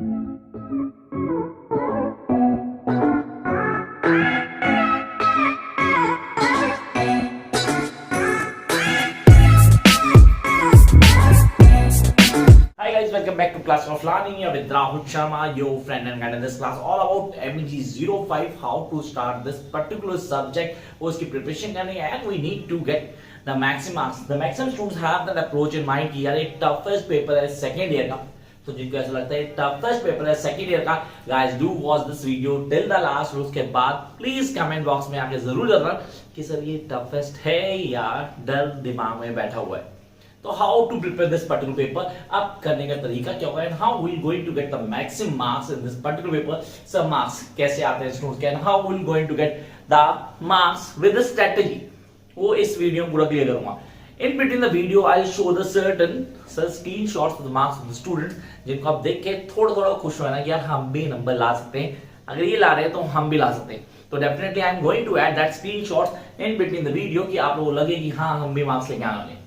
Welcome back to Class of Learning with Rahul Sharma, your friend and guide in this class all about MEG05, how to start this particular subject, उसकी preparation करनी है, and we need to get the maximum marks. The maximum students have that approach in mind कि यार एक toughest paper है second year का, तो जिनको ऐसा लगता है toughest paper है second year का, guys do watch this video till the last. उसके बाद please comment box में आके जरूर बताना कि सर ये toughest है या डर दिमाग में बैठा हुआ है. तो how to prepare this particular paper, अब करने का तरीका क्या होगा, and how we going to get the maximum marks in this particular paper. सब मार्क्स कैसे आते हैं स्टूडेंट्स के, and how we going to get the marks with the strategy, वो इस वीडियो में पूरा क्लियर करूंगा. In between the video I will show the certain screenshots of the marks of the students, जिनको आप देख के थोड़ा थोड़ा खुश होना कि यार हम भी नंबर ला सकते हैं, अगर ये ला रहे हैं तो हम भी ला सकते हैं. तो definitely I am going to add that screenshots in between the video कि आप लोगों को लगे कि हाँ हम भी मार्क्स लेके आने.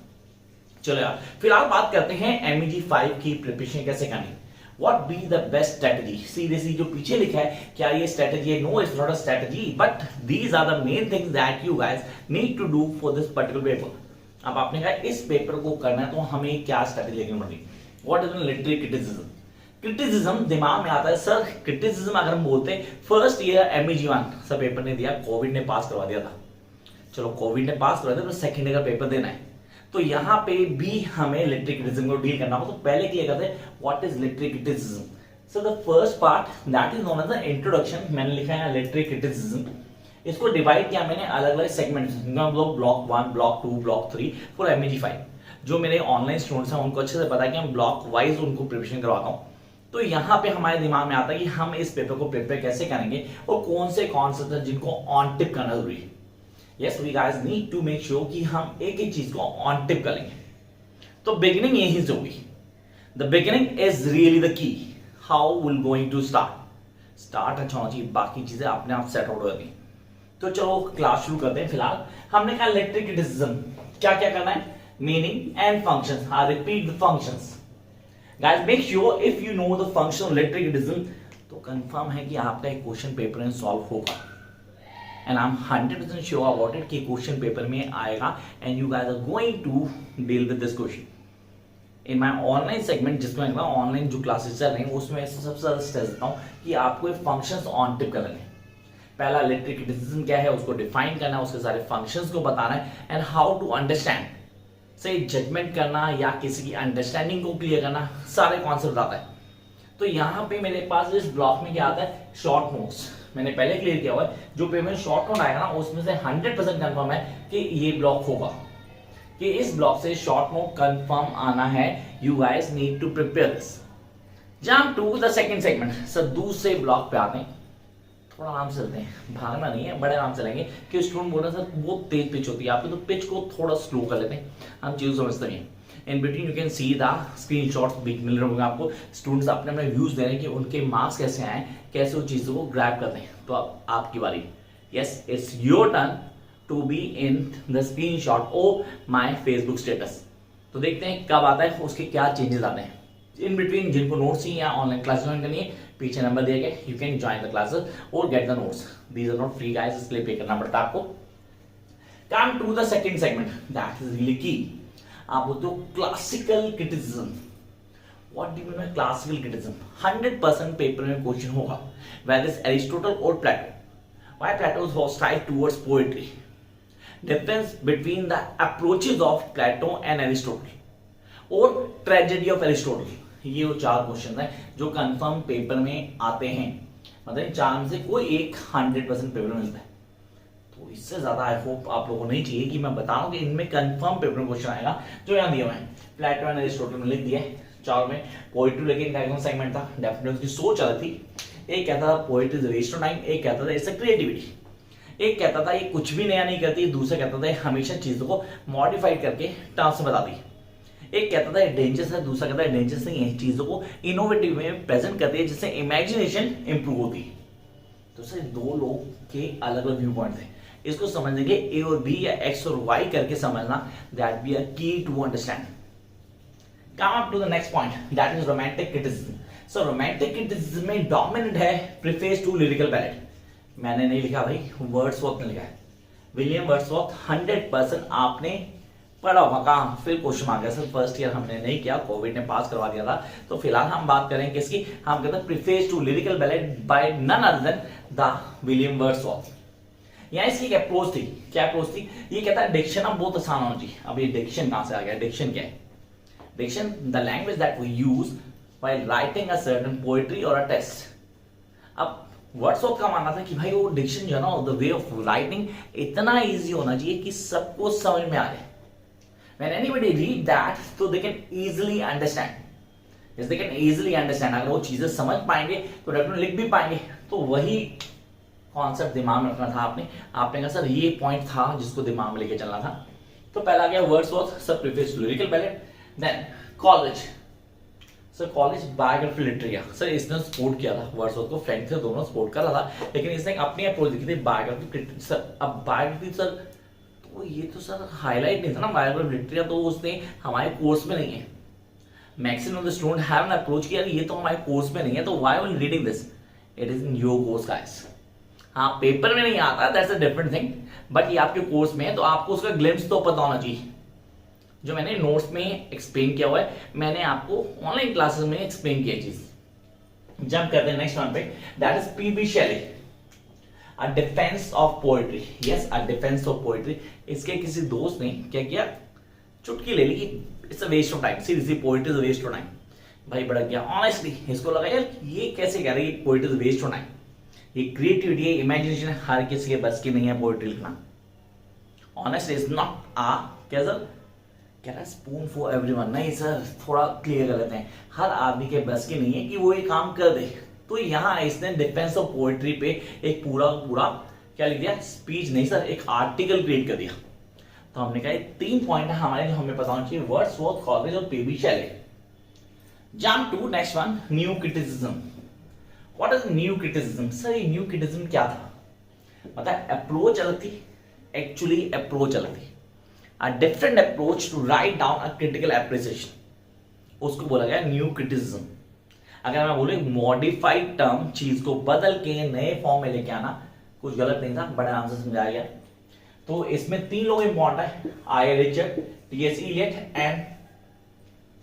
चलो यार फिलहाल बात करते हैं MEG5 की प्रिपरेशन कैसे करनी. What be the best strategy. Seriously जो पीछे लिखा है क्या ये स्ट्रेटजी है? No, it's not a strategy, but these are the main things that you guys need to do for this particular paper. अब आपने कहा इस पेपर को करना है तो हमें क्या स्ट्रेटजी लेनी पड़ेगी. What is literary criticism. Criticism दिमाग में आता है सर, क्रिटिसिज्म अगर हम बोलते हैं first year MEG1 sir paper ने दिया, कोविड ने पास करवा दिया था. चलो कोविड ने पास करवा दिया तो सेकंड ईयर का पेपर देना है, तो यहां पे भी हमें लिटरेरी क्रिटिसिज्म को डील करना हो. तो पहले क्लियर करते हैं what is literary criticism. So the first part that is known as the introduction. मैंने लिखा है लिटरेरी क्रिटिसिज्म. इसको डिवाइड किया मैंने अलग अलग segments, block 1, block 2, block 3 for MEG5. जो मेरे ऑनलाइन स्टूडेंट्स हैं उनको अच्छे से पता है कि हम ब्लॉक वाइज उनको प्रिपरेशन करवाता हूं. तो यहाँ पे हमारे दिमाग में आता है कि हम इस पेपर को प्रिपेयर कैसे करेंगे और कौन से कॉन्सेप्ट हैं जिनको ऑन टिप करना जरूरी है. Yes, we guys need to make sure कि हम एक एक चीज को ऑन टिप करेंगे. तो बिगिनिंग यही से होगी. The beginning is really the key. How will going to start अच्छा होना चाहिए, बाकी चीजें अपने आप सेट आउट हो जाती. तो चलो क्लास शुरू करते हैं. फिलहाल हमने कहा लिटरेरी क्रिटिसिज्म क्या क्या करना है, meaning and functions. I repeat the functions. Guys make sure if you know the function of literary criticism तो कंफर्म है कि आपका एक क्वेश्चन पेपर में सॉल्व होगा. And I'm 100% sure about it कि क्वेश्चन पेपर में आएगा and you guys are going to deal with this question. In my online segment जिसमें ऑनलाइन जो क्लासेस चल रही हैं उसमें सबसे ज्यादा स्ट्रेस देता हूँ कि आपको फंक्शंस ऑन टिप करने हैं. पहला लिटरेरी क्रिटिसिज्म क्या है उसको डिफाइन करना है, उसके सारे फंक्शंस को बताना है एंड हाउ टू अंडरस्टैंड. सही जजमेंट करना या किसी की अंडरस्टैंडिंग को क्लियर करना, सारे कॉन्सेप्ट आता है. तो यहाँ पे मेरे पास इस ब्लॉक में क्या आता है, शॉर्ट नोट्स. मैंने पहले क्लियर किया हुआ है जो पेपर में शॉर्ट नोट आएगा ना उसमें से 100% कंफर्म है कि ये ब्लॉक होगा, कि इस ब्लॉक से शॉर्ट नोट कंफर्म आना है. You guys need to prepare this. Jump to the second segment. Sir दूसरे ब्लॉक पे आते हैं, थोड़ा आराम से चलते हैं, भागना नहीं है, बड़े आराम से चलेंगे. कि स्टूडेंट बोल रहे हैं सर बहुत तेज पिच होती है आपकी, तो पिच को थोड़ा स्लो कर लेते हैं, हम चीज समझते हैं. In between you can see the screenshots मिल रहे होंगे आपको. स्टूडेंट्स अपने अपने व्यूज दे रहे हैं कि उनके मार्क्स कैसे आए, कैसे वो चीजों को ग्रैब करते हैं. तो अब आपकी बारी. Yes, it's your turn to be in the screenshot of my Facebook status. तो देखते हैं कब आता है, उसके क्या चेंजेस आते हैं. इन बिटवीन जिनको नोट्स ही या ऑनलाइन क्लास ज्वाइन करनी है पीछे नंबर दिए गए, you can join the classes और get the notes. These are not free guys, इसलिए पे करना पड़ता है आपको. Come to the second segment that is really key. आप बोलते हो classical criticism. What do you mean by classical criticism. 100% paper में क्वेश्चन होगा वेदर इज एरिस्टोटल और Plato. Why Plato was hostile towards poetry. Difference between the approaches of Plato and Aristotle और tragedy of Aristotle. ये वो चार question है जो confirm paper में आते हैं. मतलब चार में से कोई एक 100% पेपर में मिलता है. तो इससे ज्यादा आई होप आप लोगों को नहीं चाहिए कि मैं बताऊं कि इनमें कंफर्म पेपर में क्वेश्चन आएगा. जो यहाँ दिया हुआ है प्लेटो एंड एरिस्टोटल में लिख दिया है. चार में पोएट्री लेके इनका एकदम सेगमेंट था. डेफिनेटली उसकी सोच अलग थी. एक कहता था poetry is waste of time, एक कहता था इट्स अ क्रिएटिविटी, एक कहता था ये कुछ भी नया नहीं करती, दूसरा कहता था हमेशा चीजों को मॉडिफाई करके टर्म्स में बताती. एक कहता था डेंजरस है, दूसरा कहता है डेंजरस नहीं है, चीजों को इनोवेटिव में प्रेजेंट करती है जिससे इमेजिनेशन इंप्रूव होती है. तो सर दो लोग के अलग अलग व्यू पॉइंट थे. इसको समझने के ए और बी या एक्स और वाई करके समझना, that be a key to understand. Come up to the next point that is romantic criticism. So romantic criticism में डोमिनेंट है प्रीफेस टू लिरिकल बैलेट। मैंने नहीं लिखा भाई, वर्ड्सवर्थ ने लिखा है, विलियम वर्ड्सवर्थ। 100% आपने पढ़ा होगा। कहाँ फिर क्वेश्चन आ गया सर, फर्स्ट ईयर हमने नहीं किया, कोविड ने पास करवा दिया था। तो फिलहाल हम बात करें किसकी, हम कहते हैं preface to lyrical ballad by none other than the William Wordsworth. यहाँ इसकी क्या अप्रोच थी, क्या अप्रोच थी, ये कहता है डिक्शन अब बहुत आसान होना चाहिए। अब ये डिक्शन कहां से आ गया, डिक्शन क्या है, diction the language that we use while writing a certain poetry और अ टेक्स्ट। अब वर्ड्सवर्थ का मानना था कि भाई वो डिक्शन जो है ना, द वे ऑफ राइटिंग इतना इजी होना चाहिए कि सबको समझ में आ जाए। When anybody read that, so they can easily understand. Yes, they can easily understand. अगर वो चीजें समझ पाएंगे तो डेफिनेटली लिख भी पाएंगे। तो वही कॉन्सेप्ट दिमाग में रखना था आपने। आपने कहा सर ये पॉइंट था जिसको दिमाग में लेके चलना था। तो पहला गया Wordsworth, sir preface to lyrical ballad. Then Coleridge, sir Coleridge biography literature. Sir इसने सपोर्ट किया था वर्ड्सवर्थ को, फ्रेंड थे दोनों, सपोर्ट कर रहा था, लेकिन इसने अपनी अप्रोच दिखी थी बायोग्राफी। सर अब बायोग्राफी सर तो ये तो सर हाईलाइट नहीं था ना बायोग्राफी लिटरेचर, तो उसने हमारे कोर्स में नहीं है। Maximum of the student have an approach किया ये तो हमारे कोर्स में नहीं है, तो why will reading this, it is in your course guys. हाँ पेपर में नहीं आता, that's a different thing, but ये आपके कोर्स में है तो आपको उसका ग्लिम्स तो पता होना चाहिए। जो मैंने नोट्स में एक्सप्लेन किया हुआ है, मैंने आपको ऑनलाइन क्लासेस में एक्सप्लेन किया चीज। जंप करते हैं नेक्स्ट वन पे, that is PB Shelley, a defence of poetry. Yes, a defence of poetry. इसके किसी दोस्त ने क्या किया, चुटकी ले ली, it's a waste of time, seriously poetry is a waste of time. भाई भड़क गया ऑनेस्टली, इसको लगा यार ये कैसे कह रहे हैं poetry is waste of time. ये क्रिएटिविटी है, इमेजिनेशन, हर किसी के बस की नहीं है पोएट्री लिखना। ऑनेस्टली इज नॉट आ क्या सर कह रहा है स्पून फॉर एवरीवन। नहीं सर, थोड़ा क्लियर कर लेते हैं, हर आदमी के बस की नहीं है कि वो ये काम कर दे। तो यहाँ इसने डिफेंस ऑफ पोएट्री पे एक पूरा क्या लिख दिया, स्पीच नहीं सर, एक आर्टिकल क्रिएट कर दिया। तो हमने कहा 3 पॉइंट है हमारे जो हमें पता होना चाहिए, वर्ड्सवर्थ, कॉलेज और PB Shelley. Jump to next one, new criticism. What is new criticism, sir ये न्यू क्रिटिसिज्म क्या था, मतलब अप्रोच अलग थी, एक्चुअली अप्रोच अलग थी। A different approach to write down a critical appreciation, उसको बोला गया न्यू क्रिटिसिज्म। अगर मैं बोलूं मॉडिफाइड टर्म, चीज को बदल के नए फॉर्म में लेके आना, कुछ गलत नहीं था, बड़े आराम से समझाया गया। तो इसमें 3 लोग इंपॉर्टेंट है, I Richard, T S. Eliot and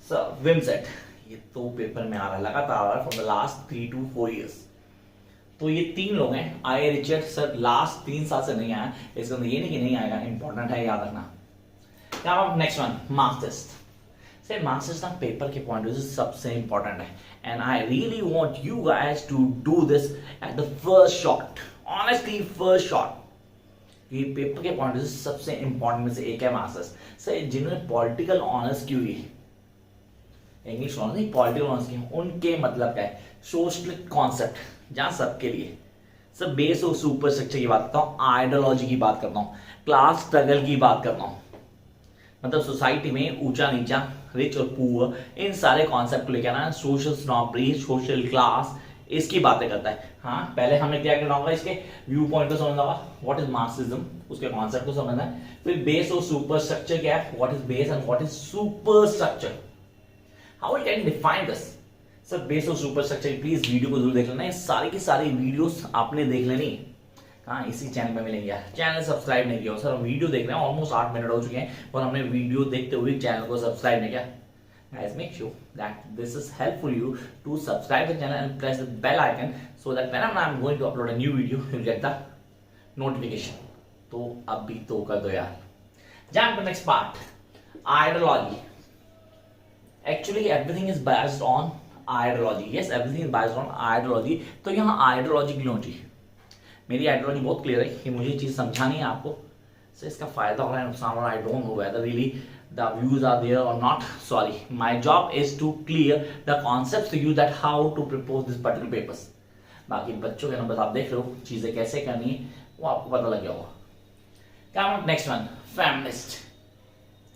sir Wimsatt. ये तो पेपर में आ रहा है लगातार आ रहा है from the last 3 to 4 years। तो ये 3 लोग हैं, आई रिचर्ड सर लास्ट 3 साल से नहीं आया, इसका मतलब ये नहीं कि नहीं आएगा, इंपॉर्टेंट है, याद रखना। Next one, Marxist. से मार्क्सिस्ट ना पेपर के पॉइंट से सबसे इंपॉर्टेंट है, and I really want you guys to do this at the first shot, honestly first shot. ये पेपर के पॉइंट से सबसे इंपॉर्टेंट में से एक है मार्क्सिस्ट। से जिन्होंने पॉलिटिकल ऑनर्स की हुई, इंग्लिश ऑनर्स नहीं पॉलिटिकल ऑनर्स की, उनके मतलब क्या है, सोशलिस्ट कॉन्सेप्ट जहां सबके लिए सब बेस और सुपर स्ट्रक्चर की बात करता हूँ, आइडियोलॉजी की बात करता हूँ, क्लास स्ट्रगल की बात करता हूँ, मतलब सोसाइटी में ऊंचा नीचा, रिच और पुअर, इन सारे कॉन्सेप्ट को लेकर आना, सोशल स्नॉबरी, सोशल क्लास, इसकी बातें करता है। हाँ पहले हमें क्या करना होगा, इसके व्यू पॉइंट को समझना होगा, व्हाट इज मार्क्सिज्म, उसके कॉन्सेप्ट को समझना है। फिर बेस और सुपर स्ट्रक्चर क्या है, what is base and what is super structure, how we can define this. Sir base और सुपर स्ट्रक्चर, प्लीज वीडियो को जरूर देख लेना, सारी की सारी वीडियोस आपने देख लेनी। हाँ इसी चैनल में मिलेंगे, चैनल सब्सक्राइब नहीं किया सर, हम वीडियो देख रहे हैं, ऑलमोस्ट 8 मिनट हो चुके हैं और हमने वीडियो देखते हुए चैनल को सब्सक्राइब नहीं किया। Guys, make sure that this is helpful you to subscribe the channel and press the bell icon so that whenever I'm going to upload a new video, you'll get the notification. तो अभी तो कर दो यार। Jump to next part, ideology. Actually, everything is based on ideology. Yes, everything is based on ideology. तो यहाँ ideology क्यों चाहिए? मेरी आइडियोलॉजी बहुत क्लियर है कि मुझे चीज समझानी है आपको, से इसका फायदा हो रहा है नुकसान हो रहा है, I don't know whether really the views are there और not, sorry, my job is to clear the concepts to you that how to propose this particular papers. बाकी बच्चों के नंबर आप देख लो, चीजें कैसे करनी है वो आपको पता लग गया होगा। क्या next one, feminist.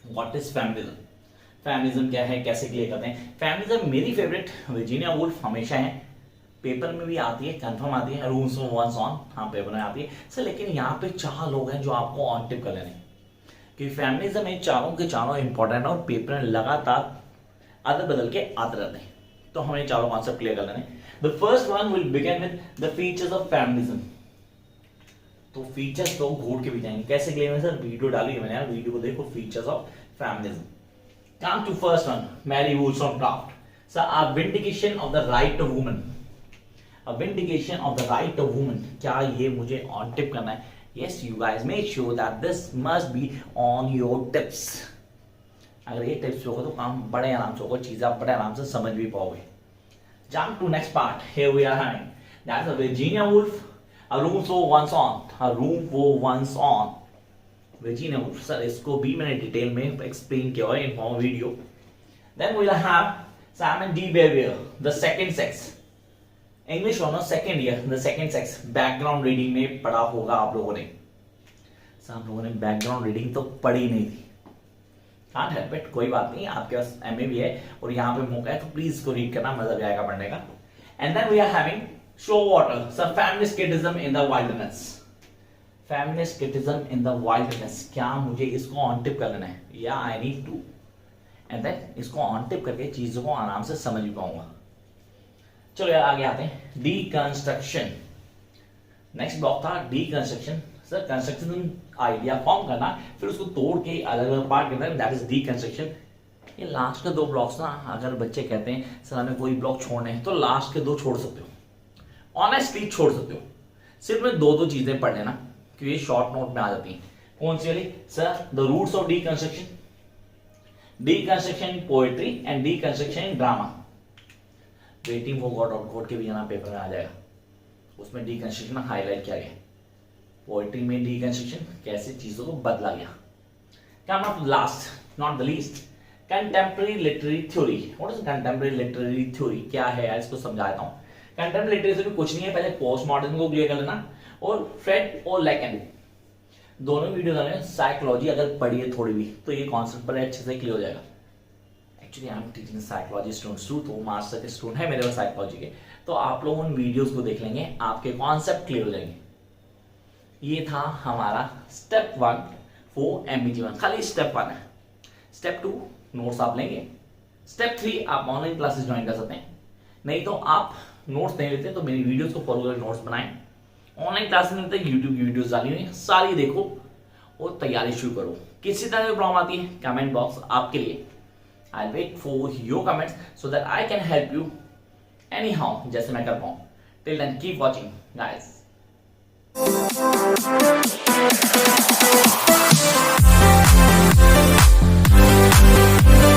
What is feminism, feminism क्या है, कैसे क्लियर करते हैं। फेमिनिज्म मेरी फेवरेट वर्जीनिया वुल्फ हमेशा है, पेपर में भी आती है, कंफर्म आती है, रूल्स वंस ऑन, हाँ पेपर में आती है सर। लेकिन यहाँ पे 4 लोग हैं जो आपको ऑन टिप कर लेने, कि फेमिनिज्म में चारों के चारों इंपॉर्टेंट है और पेपर में लगातार अदल बदल के आते रहते हैं। तो हमें चारों कॉन्सेप्ट क्लियर कर लेने। The first one will begin with the features of feminism. तो फीचर्स तो घूट के भी जाएंगे, कैसे क्लियर है सर, वीडियो डाली है मैंने यार, वीडियो को देखो, features of feminism. Come to first one, Mary Wollstonecraft, sir a vindication of the right of woman, a vindication of the right of woman. क्या ये मुझे ऑन टिप करना है? Yes you guys make sure that this must be on your tips. अगर ये tips होगा तो काम बड़े आराम से होगा, चीजें आप बड़े आराम से समझ भी पाओगे। Jump to next part. Here we are having that's a Virginia Woolf, a room for once on, a room for once on. Virginia Woolf, sir इसको भी मैंने डिटेल में एक्सप्लेन किया है इन video. Then we'll have Simon D. Beauvoir, The Second Sex. English होना second year, the second sex. Background reading में पढ़ा होगा आप लोगों ने। सर आप लोगों ने बैकग्राउंड रीडिंग तो पढ़ी नहीं थी, कांट हेल्प इट, कोई बात नहीं, आपके पास एमए भी है और यहाँ पे मौका है तो प्लीज इसको रीड करना, मजा भी आएगा पढ़ने का। And then we are having Showalter, sir feminist criticism in the wildness. Feminist criticism in the wildness, क्या मुझे इसको ऑन टिप कर लेना है या I need to, and then इसको ऑन टिप करके चीजों को आराम से समझ भी पाऊंगा। चलो यार आगे आते हैं, डीकंस्ट्रक्शन। नेक्स्ट ब्लॉक था deconstruction. Sir construction idea form करना, फिर उसको तोड़ के अलग अलग पार्ट करना, दैट इज डीकंस्ट्रक्शन। ये लास्ट के दो ब्लॉक्स ना, अगर बच्चे कहते हैं सर हमें कोई ब्लॉक छोड़ने हैं तो लास्ट के दो छोड़ सकते हो, ऑनेस्टली छोड़ सकते हो। सिर्फ में दो चीजें पढ़ लेना क्योंकि ये शॉर्ट नोट में आ जाती हैं। कौन सी वाली? Sir the roots of deconstruction, deconstruction in poetry and deconstruction in drama. Waiting for God out code के भी यहाँ पेपर में आ जाएगा, उसमें डीकंस्ट्रक्शन हाईलाइट किया गया। पोएट्री में डीकंस्ट्रक्शन कैसे चीजों को बदला गया। Come up last not the least, contemporary literary theory. What is contemporary literary theory? क्या है यार, इसको समझाता हूँ। कंटेम्पररी लिटरेरी थ्योरी कुछ नहीं है, पहले पोस्ट मॉडर्न को क्लियर कर लेना, और फ्रेड और लेकेन दोनों वीडियो डाले। साइकोलॉजी अगर पढ़ी है थोड़ी भी तो ये कॉन्सेप्ट बड़े अच्छे से क्लियर हो जाएगा। Actually I am teaching psychology students too, तो मास्टर के स्टूडेंट है मेरे पास साइकोलॉजी के, तो आप लोग उन वीडियोस को देख लेंगे, आपके कॉन्सेप्ट क्लियर हो जाएंगे। ये था हमारा स्टेप 1 फॉर एमबीजी1, खाली स्टेप 1 है। स्टेप 2 नोट्स आप लेंगे, स्टेप 3 आप ऑनलाइन क्लासेस ज्वाइन कर सकते हैं, नहीं तो आप नोट्स नहीं लेते तो मेरी वीडियोस को फॉलो करके नोट्स बनाएं। ऑनलाइन क्लासेस नहीं लेते, यूट्यूब की वीडियोस डाली हुई सारी देखो और तैयारी शुरू करो। किसी तरह की प्रॉब्लम आती है कमेंट बॉक्स आपके लिए, I'll wait for your comments so that I can help you anyhow, जैसे मैं कर पाऊँ। Till then, keep watching, guys.